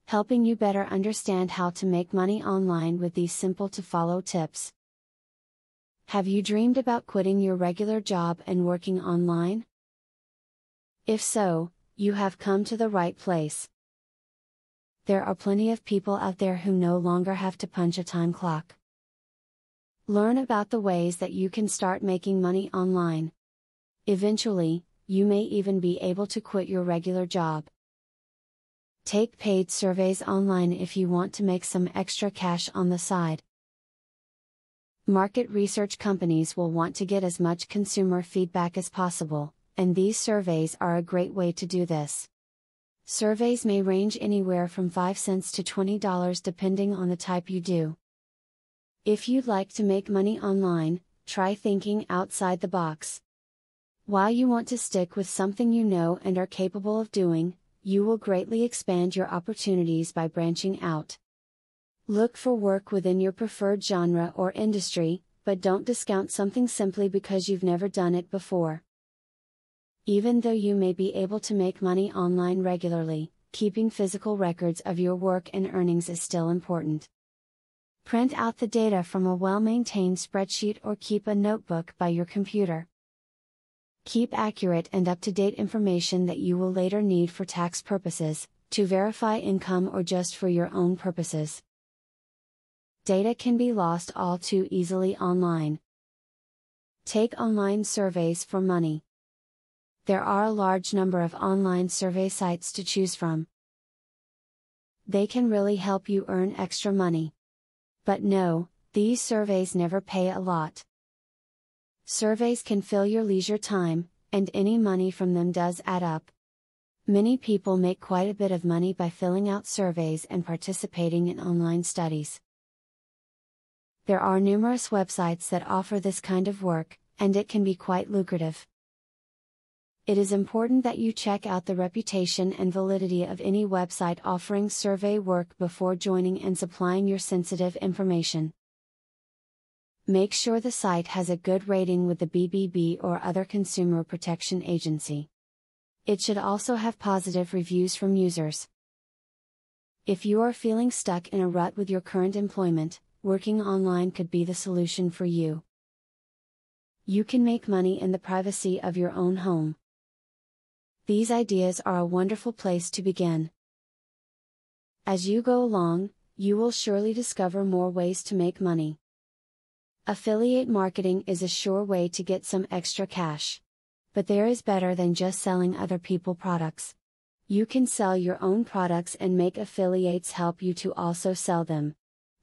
helping you better understand how to make money online with these simple to follow tips. Have you dreamed about quitting your regular job and working online? If so, you have come to the right place. There are plenty of people out there who no longer have to punch a time clock. Learn about the ways that you can start making money online. Eventually, you may even be able to quit your regular job. Take paid surveys online if you want to make some extra cash on the side. Market research companies will want to get as much consumer feedback as possible, and these surveys are a great way to do this. Surveys may range anywhere from 5 cents to $20 depending on the type you do. If you'd like to make money online, try thinking outside the box. While you want to stick with something you know and are capable of doing, you will greatly expand your opportunities by branching out. Look for work within your preferred genre or industry, but don't discount something simply because you've never done it before. Even though you may be able to make money online regularly, keeping physical records of your work and earnings is still important. Print out the data from a well-maintained spreadsheet or keep a notebook by your computer. Keep accurate and up-to-date information that you will later need for tax purposes, to verify income or just for your own purposes. Data can be lost all too easily online. Take online surveys for money. There are a large number of online survey sites to choose from. They can really help you earn extra money. But no, these surveys never pay a lot. Surveys can fill your leisure time, and any money from them does add up. Many people make quite a bit of money by filling out surveys and participating in online studies. There are numerous websites that offer this kind of work, and it can be quite lucrative. It is important that you check out the reputation and validity of any website offering survey work before joining and supplying your sensitive information. Make sure the site has a good rating with the BBB or other consumer protection agency. It should also have positive reviews from users. If you are feeling stuck in a rut with your current employment, working online could be the solution for you. You can make money in the privacy of your own home. These ideas are a wonderful place to begin. As you go along, you will surely discover more ways to make money. Affiliate marketing is a sure way to get some extra cash. But there is better than just selling other people's products. You can sell your own products and make affiliates help you to also sell them.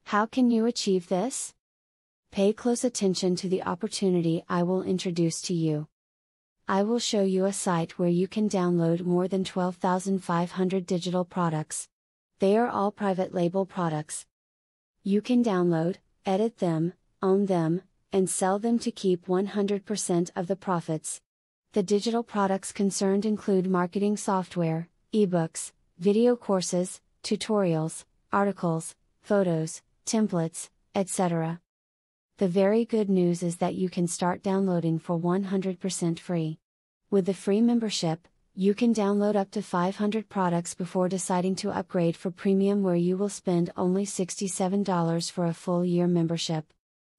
How can you achieve this? Pay close attention to the opportunity I will introduce to you. I will show you a site where you can download more than 12,500 digital products. They are all private label products. You can download, edit them, own them, and sell them to keep 100% of the profits. The digital products concerned include marketing software, ebooks, video courses, tutorials, articles, photos, templates, etc. The very good news is that you can start downloading for 100% free. With the free membership, you can download up to 500 products before deciding to upgrade for premium, where you will spend only $67 for a full year membership.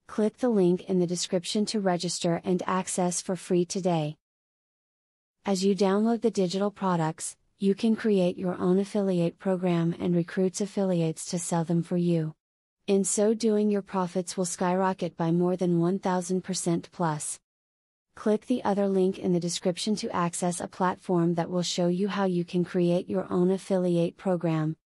Click the link in the description to register and access for free today. As you download the digital products, you can create your own affiliate program and recruit affiliates to sell them for you. In so doing, your profits will skyrocket by more than 1,000% plus. Click the other link in the description to access a platform that will show you how you can create your own affiliate program.